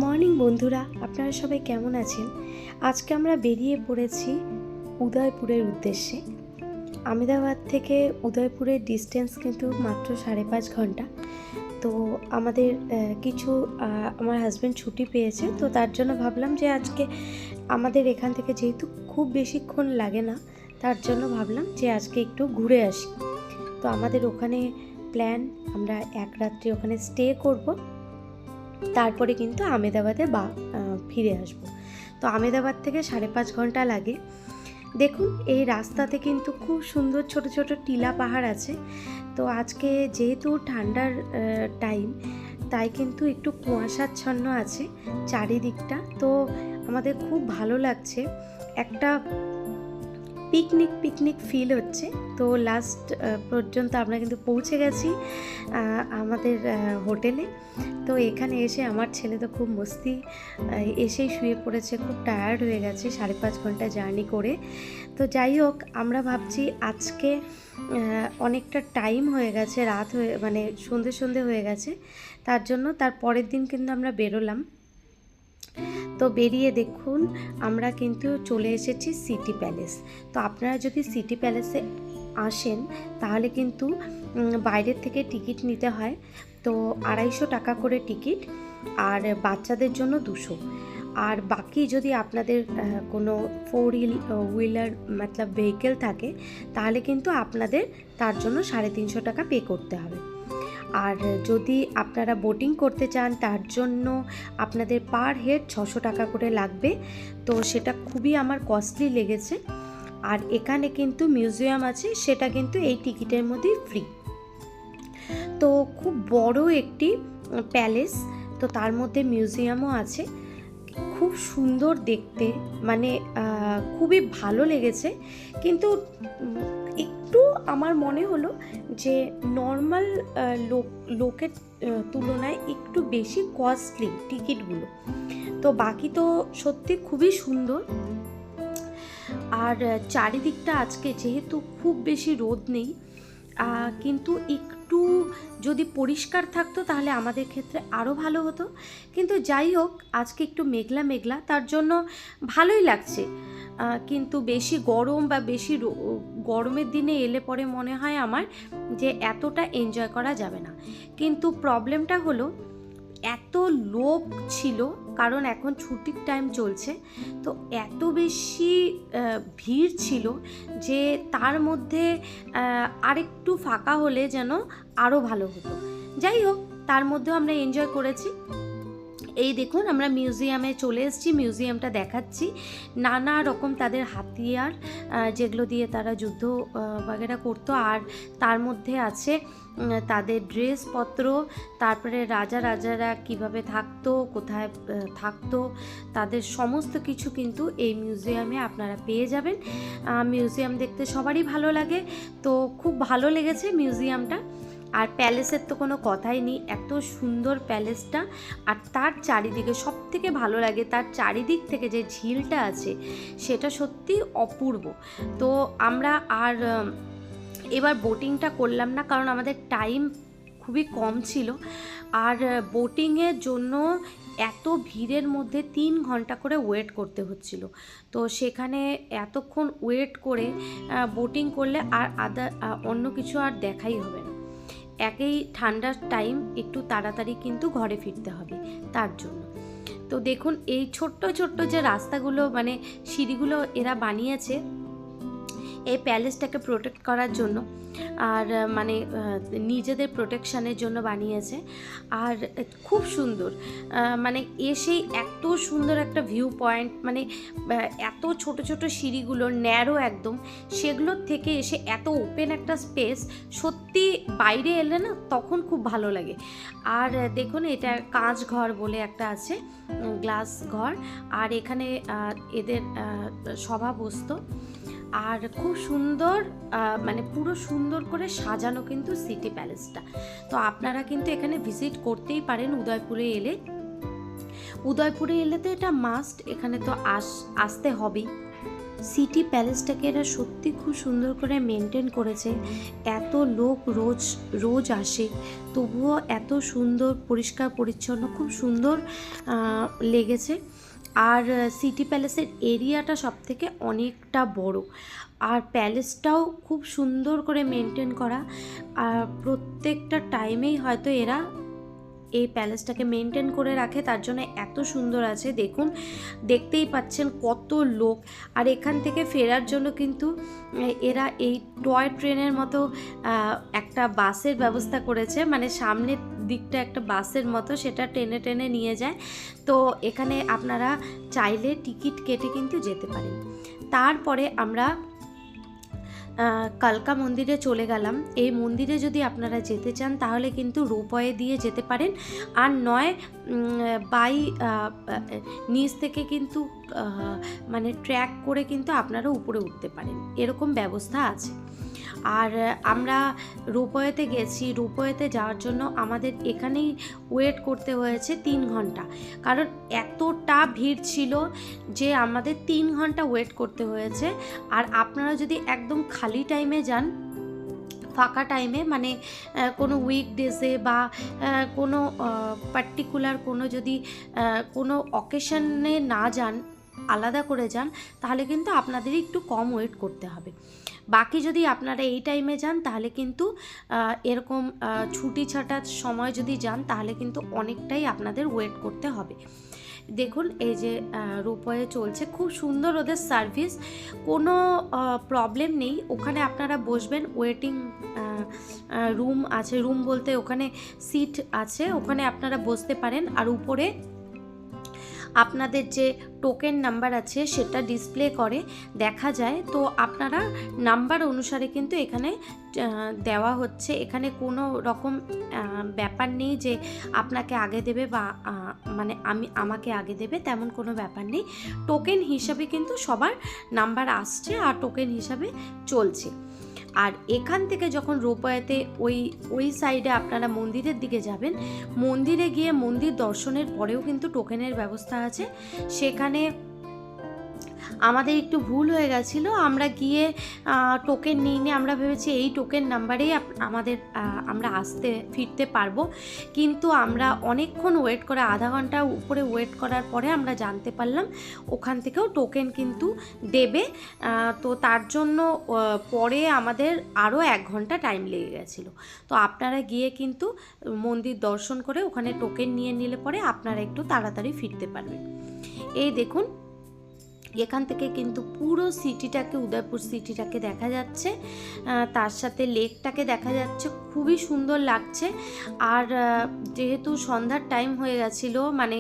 Morning বন্ধুরা, আপনারা সবাই কেমন আছেন? আজকে আমরা বেরিয়ে পড়েছি উদয়পুরের উদ্দেশ্যে। আমেদাবাদ থেকে উদয়পুরের ডিস্টেন্স কিন্তু মাত্র 5.5 ঘন্টা। তো আমাদের আমার হাজব্যান্ড ছুটি পেয়েছে, তো তার জন্য ভাবলাম যে আজকে আমাদের এখান থেকে যেহেতু খুব বেশিক্ষণ লাগে না, তার জন্য ভাবলাম যে আজকে একটু ঘুরে আসি। তো আমাদের ওখানে প্ল্যান, আমরা এক রাত্রি ওখানে স্টে করব, তারপরে কিন্তু আমেদাবাদে ফিরে আসব। তো আমেদাবাদ থেকে 5.5 ঘন্টা লাগে। দেখুন, এই রাস্তাতে কিন্তু খুব সুন্দর ছোট ছোট টিলা পাহাড় আছে। তো আজকে যেহেতু ঠান্ডার টাইম, তাই কিন্তু একটু কুয়াশাচ্ছন্ন আছে চারিদিকটা। তো আমাদের খুব ভালো লাগছে, একটা পিকনিক ফিল হচ্ছে। তো লাস্ট পর্যন্ত আমরা কিন্তু পৌঁছে গেছি আমাদের হোটেলে। তো এখানে এসে আমার ছেলে তো খুব মস্তি, এসেই শুয়ে পড়েছে, খুব টায়ার্ড হয়ে গেছে 5.5 ঘন্টা জার্নি করে। তো যাই হোক, আমরা ভাবছি আজকে অনেকটা টাইম হয়ে গেছে, রাত হয়ে মানে সন্ধে হয়ে গেছে, তার জন্য তার পরের দিন কিন্তু আমরা বেরোলাম। তো বেরিয়ে দেখুন আমরা কিন্তু চলে এসেছি সিটি প্যালেস। তো আপনারা যদি সিটি প্যালেসে আসেন তাহলে কিন্তু বাইরের থেকে টিকিট নিতে হয়। তো 250 টাকা করে টিকিট, আর বাচ্চাদের জন্য 200। আর বাকি যদি আপনাদের কোনো 4 হুইলার মতলব ভেহিকেল থাকে, তাহলে কিন্তু আপনাদের তার জন্য 350 টাকা পে করতে হবে। আর যদি আপনারা বোটিং করতে চান, তার জন্য আপনাদের পার হেড 600 টাকা করে লাগবে। তো সেটা খুবই আমার কস্টলি লেগেছে। আর এখানে কিন্তু মিউজিয়াম আছে, সেটা কিন্তু এই টিকিটের মধ্যেই ফ্রি। তো খুব বড় একটি প্যালেস, তো তার মধ্যে মিউজিয়ামও আছে, খুব সুন্দর দেখতে, মানে খুবই ভালো লেগেছে। কিন্তু একটু আমার মনে হলো যে নর্মাল লোকের তুলনায় একটু বেশি কস্টলি টিকিটগুলো। তো বাকি তো সত্যি খুবই সুন্দর। আর চারিদিকটা আজকে যেহেতু খুব বেশি রোদ নেই, কিন্তু একটু যদি পরিষ্কার থাকতো তাহলে আমাদের ক্ষেত্রে আরও ভালো হতো। কিন্তু যাই হোক, আজকে একটু মেঘলা, তার জন্য ভালোই লাগছে। কিন্তু বেশি গরম বা বেশি গরমের দিনে এলে পরে মনে হয় আমার যে এতটা এনজয় করা যাবে না। কিন্তু প্রবলেমটা হলো এত লোক ছিল, কারণ এখন ছুটির টাইম চলছে, তো এত বেশি ভিড় ছিল যে তার মধ্যে আরেকটু ফাঁকা হলে যেন আরও ভালো হতো। যাই হোক, তার মধ্যেও আমরা এনজয় করেছি। এই দেখুন, আমরা মিউজিয়ামে চলে এসেছি, মিউজিয়ামটা দেখাচ্ছি। নানা রকম তাদের হাতিয়ার, যেগুলো দিয়ে তারা যুদ্ধ বাগেরা করতো, আর তার মধ্যে আছে তাদের ড্রেসপত্র, তারপরে রাজারা কিভাবে থাকতো, কোথায় থাকতো, তাদের সমস্ত কিছু কিন্তু এই মিউজিয়ামে আপনারা পেয়ে যাবেন। মিউজিয়াম দেখতে সবারই ভালো লাগে, তো খুব ভালো লেগেছে মিউজিয়ামটা। আর প্যালেসের তো কোনো কথাই নেই, এত সুন্দর প্যালেসটা। আর তার চারিদিকে সব থেকে ভালো লাগে, তার চারিদিক থেকে যে ঝিলটা আছে সেটা সত্যি অপূর্ব। তো আমরা আর এবার বোটিংটা করলাম না, কারণ আমাদের টাইম খুবই কম ছিল। আর বোটিংয়ের জন্য এত ভিড়ের মধ্যে 3 ঘন্টা করে ওয়েট করতে হচ্ছিল। তো সেখানে এতক্ষণ ওয়েট করে বোটিং করলে আর অন্য কিছু আর দেখাই হবে না। একেই ঠান্ডার টাইম, একটু তাড়াতাড়ি কিন্তু ঘরে ফিরতে হবে, তার জন্য। তো দেখুন, এই ছোট্ট যে রাস্তাগুলো, মানে সিঁড়িগুলো এরা বানিয়েছে এই প্যালেসটাকে প্রোটেক্ট করার জন্য, আর মানে নিজেদের প্রোটেকশানের জন্য বানিয়েছে। আর খুব সুন্দর, মানে এসেই এত সুন্দর একটা ভিউ পয়েন্ট, মানে এত ছোট সিঁড়িগুলো ন্যারো একদম, সেগুলোর থেকে এসে এত ওপেন একটা স্পেস, সত্যি বাইরে এলে না তখন খুব ভালো লাগে। আর দেখুন, এটা কাঁচ ঘর বলে একটা আছে, গ্লাস ঘর, আর এখানে এদের সভা বসতো। আর খুব সুন্দর, মানে পুরো সুন্দর করে সাজানো কিন্তু সিটি প্যালেসটা। তো আপনারা কিন্তু এখানে ভিজিট করতেই পারেন উদয়পুরে এলে তো এটা মাস্ট, এখানে তো আসতে হবেই। সিটি প্যালেসটাকে এরা সত্যি খুব সুন্দর করে মেনটেন করেছে। এত লোক রোজ রোজ আসে, তবুও এত সুন্দর পরিষ্কার পরিচ্ছন্ন, খুব সুন্দর লেগেছে। আর সিটি প্যালেসের এরিয়াটা সবথেকে অনেকটা বড়, আর প্যালেসটাও খুব সুন্দর করে মেনটেন করা। আর প্রত্যেকটা টাইমেই হয়তো এরা এই প্যালেসটাকে মেনটেন করে রাখে, তার জন্য এত সুন্দর আছে। দেখুন, দেখতেই পাচ্ছেন কত লোক। আর এখান থেকে ফেরার জন্য কিন্তু এরা এই টয় ট্রেনের মতো একটা বাসের ব্যবস্থা করেছে, মানে সামনের দিকটা একটা বাসের মতো, সেটা টেনে টেনে নিয়ে যায়। তো এখানে আপনারা চাইলে টিকিট কেটে কিন্তু যেতে পারেন। তারপরে আমরা কালকা মন্দিরে চলে গেলাম। এই মন্দিরে যদি আপনারা যেতে চান তাহলে কিন্তু রোপওয়ে দিয়ে যেতে পারেন, আর নয় বাই নিচ থেকে কিন্তু মানে ট্র্যাক করে কিন্তু আপনারা উপরে উঠতে পারেন, এরকম ব্যবস্থা আছে। আর আমরা রোপওয়েতে গেছি। রোপওয়েতে যাওয়ার জন্য আমাদের এখানেই ওয়েট করতে হয়েছে 3 ঘন্টা, কারণ এতটা ভিড় ছিল যে আমাদের 3 ঘন্টা ওয়েট করতে হয়েছে। আর আপনারা যদি একদম খালি টাইমে যান, ফাঁকা টাইমে, মানে কোনো উইকডেজে বা কোনো পার্টিকুলার কোনো যদি কোনো অকেশনে না যান, আলাদা করে যান, তাহলে কিন্তু আপনাদের একটু কম ওয়েট করতে হবে। বাকি যদি আপনারা এই টাইমে যান তাহলে কিন্তু এরকম ছুটি ছাটার সময় যদি যান তাহলে কিন্তু অনেকটাই আপনাদের ওয়েট করতে হবে। দেখুন, এই যে রোপওয়ে চলছে, খুব সুন্দর ওদের সার্ভিস, কোনো প্রবলেম নেই। ওখানে আপনারা বসবেন, ওয়েটিং রুম আছে, রুম বলতে ওখানে সিট আছে, ওখানে আপনারা বসতে পারেন। আর উপরে আপনাদের যে টোকেন নাম্বার আছে সেটা ডিসপ্লে করে দেখা যায়, তো আপনারা নাম্বার অনুসারে কিন্তু এখানে দেওয়া হচ্ছে। এখানে কোনো রকম ব্যাপার নেই যে আপনাকে আগে দেবে বা মানে আমাকে আগে দেবে, তেমন কোনো ব্যাপার নেই। টোকেন হিসাবে কিন্তু সবার নাম্বার আসছে আর টোকেন হিসাবে চলছে। আর এখান থেকে যখন রোপওয়েতে ওই সাইডে আপনারা মন্দিরের দিকে যাবেন, মন্দিরে গিয়ে মন্দির দর্শনের পরেও কিন্তু টোকেনের ব্যবস্থা আছে। সেখানে আমাদের একটু ভুল হয়ে গেছিলো, আমরা গিয়ে টোকেন নিয়ে আমরা ভেবেছি এই টোকেন নাম্বারেই আমরা ফিরতে পারবো, কিন্তু আমরা অনেকক্ষণ ওয়েট করে, আধা ঘন্টা উপরে ওয়েট করার পরে আমরা জানতে পারলাম ওখান থেকেও টোকেন কিন্তু দেবে। তো তার জন্য পরে আমাদের আরও 1 ঘন্টা টাইম লেগে গেছিলো। তো আপনারা গিয়ে কিন্তু মন্দির দর্শন করে ওখানে টোকেন নিয়ে নিলে পরে আপনারা একটু তাড়াতাড়ি ফিরতে পারবেন। এই দেখুন, এখান থেকে কিন্তু পুরো সিটিটাকে, উদয়পুর সিটিটাকে দেখা যাচ্ছে, তার সাথে লেকটাকে দেখা যাচ্ছে, খুবই সুন্দর লাগছে। আর যেহেতু সন্ধ্যার টাইম হয়ে গেছিলো, মানে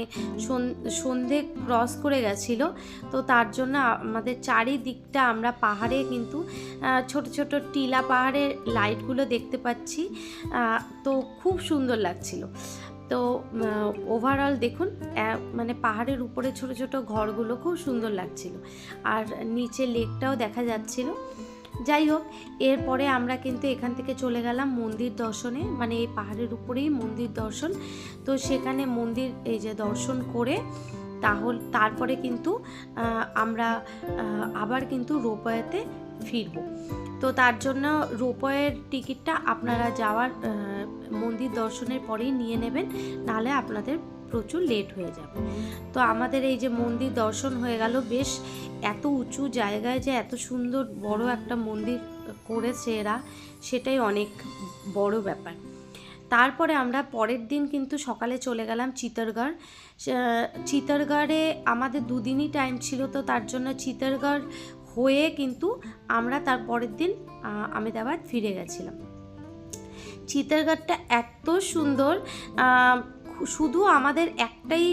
সন্ধে ক্রস করে গেছিলো, তো তার জন্য আমাদের চারিদিকটা আমরা পাহাড়ে কিন্তু ছোট ছোট টিলা পাহাড়ের লাইটগুলো দেখতে পাচ্ছি, তো খুব সুন্দর লাগছিলো। তো ওভারঅল দেখুন, মানে পাহাড়ের উপরে ছোট ছোট ঘরগুলো খুব সুন্দর লাগছিল, আর নিচে লেকটাও দেখা যাচ্ছিল। যাই হোক, এরপরে আমরা কিন্তু এখান থেকে চলে গেলাম মন্দির দর্শনে, মানে এই পাহাড়ের উপরেই মন্দির দর্শন। তো সেখানে মন্দির এই যে দর্শন করে তারপরে কিন্তু আমরা আবার কিন্তু রোপওয়েতে ফিরবো। তো তার জন্য রোপওয়ের টিকিটটা আপনারা যাওয়ার মন্দির দর্শনের পরেই নিয়ে নেবেন, নাহলে আপনাদের প্রচুর লেট হয়ে যাবে। তো আমাদের এই যে মন্দির দর্শন হয়ে গেল, বেশ এত উঁচু জায়গায় যে এত সুন্দর বড় একটা মন্দির করেছে এরা, সেটাই অনেক বড় ব্যাপার। তারপরে আমরা পরের দিন কিন্তু সকালে চলে গেলাম চিতরগড়। চিতরগড়ে আমাদের 2 দিনই টাইম ছিল, তো তার জন্য চিতরগড় হয়ে কিন্তু আমরা তার পরের দিন আহমেদাবাদ ফিরে গেছিলাম। চিতরগড়টা এত সুন্দর, শুধু আমাদের একটাই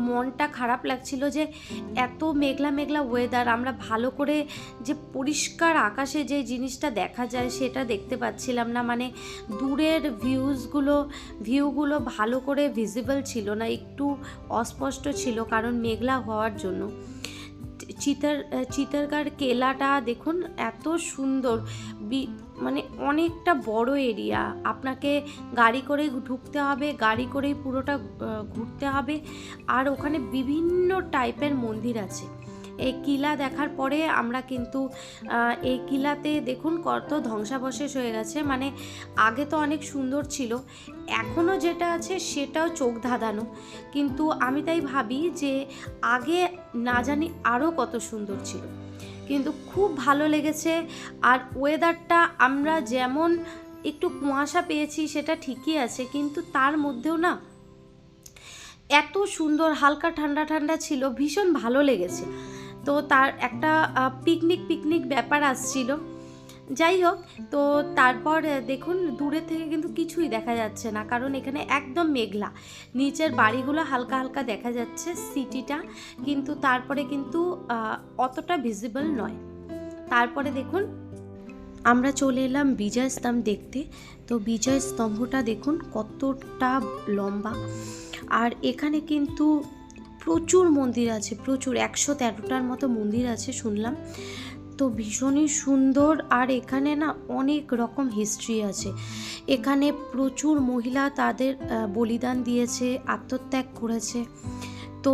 মনটা খারাপ লাগছিল যে এত মেঘলা মেঘলা ওয়েদার, আমরা ভালো করে যে পরিষ্কার আকাশে যে জিনিসটা দেখা যায় সেটা দেখতে পাচ্ছিলাম না, মানে দূরের ভিউগুলো ভালো করে ভিজিবল ছিল না, একটু অস্পষ্ট ছিল কারণ মেঘলা হওয়ার জন্য। চিতরগড় কেলাটা দেখুন, এত সুন্দর, মানে অনেকটা বড় এরিয়া, আপনাকে গাড়ি করে ঢুকতে হবে, গাড়ি করেই পুরোটা ঘুরতে হবে। আর ওখানে বিভিন্ন টাইপের মন্দির আছে, এই কিলা দেখার পরে আমরা কিন্তু এই কিলাতে দেখুন কত ধ্বংসাবশেষ হয়ে গেছে, মানে আগে তো অনেক সুন্দর ছিল, এখনও যেটা আছে সেটাও চোখ ধাঁধানো, কিন্তু আমি তাই ভাবি যে আগে না জানি আরও কত সুন্দর ছিল। কিন্তু খুব ভালো লেগেছে। আর ওয়েদারটা আমরা যেমন একটু কুয়াশা পেয়েছি সেটা ঠিকই আছে, কিন্তু তার মধ্যেও না এত সুন্দর হালকা ঠান্ডা ঠান্ডা ছিল, ভীষণ ভালো লেগেছে। তো তার একটা পিকনিক ব্যাপার আসছিল। যাই হোক, তো তারপর দেখুন দূরে থেকে কিন্তু কিছুই দেখা যাচ্ছে না, কারণ এখানে একদম মেঘলা, নিচের বাড়িগুলো হালকা হালকা দেখা যাচ্ছে, সিটিটা কিন্তু তারপরে কিন্তু অতটা ভিজিবল নয়। তারপরে দেখুন আমরা চলে এলাম বিজয় স্তম্ভ দেখতে। তো বিজয় স্তম্ভটা দেখুন কতটা লম্বা, আর এখানে কিন্তু প্রচুর মন্দির আছে, প্রচুর 113টার মতো মন্দির আছে শুনলাম। তো ভীষণই সুন্দর, আর এখানে না অনেক রকম হিস্ট্রি আছে। এখানে প্রচুর মহিলা তাদের বলিদান দিয়েছে, আত্মত্যাগ করেছে। তো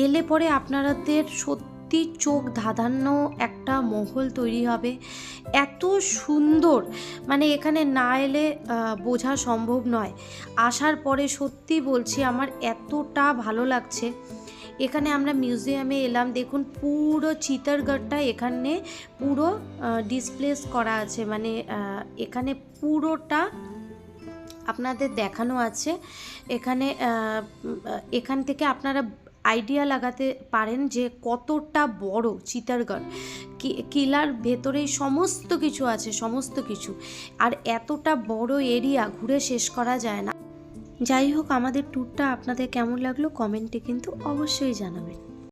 এলে পরে আপনাদের সত্যি চোখ ধাঁধানো একটা মহল তৈরি হবে, এত সুন্দর, মানে এখানে না এলে বোঝা সম্ভব নয়। আসার পরে সত্যি বলছি আমার এতটা ভালো লাগছে। এখানে আমরা মিউজিয়ামে এলাম, দেখুন পুরো চিত্তরগড়টা এখানে পুরো ডিসপ্লেস করা আছে, মানে এখানে পুরোটা আপনাদের দেখানো আছে। এখান থেকে আপনারা আইডিয়া লাগাতে পারেন যে কতটা বড় চিত্তরগড়। কিলার ভেতরেই সমস্ত কিছু আছে, সমস্ত কিছু, আর এতটা বড় এরিয়া ঘুরে শেষ করা যায় না। যাই হোক, আমাদের ট্যুরটা আপনাদের কেমন লাগলো কমেন্টে কিন্তু অবশ্যই জানাবেন।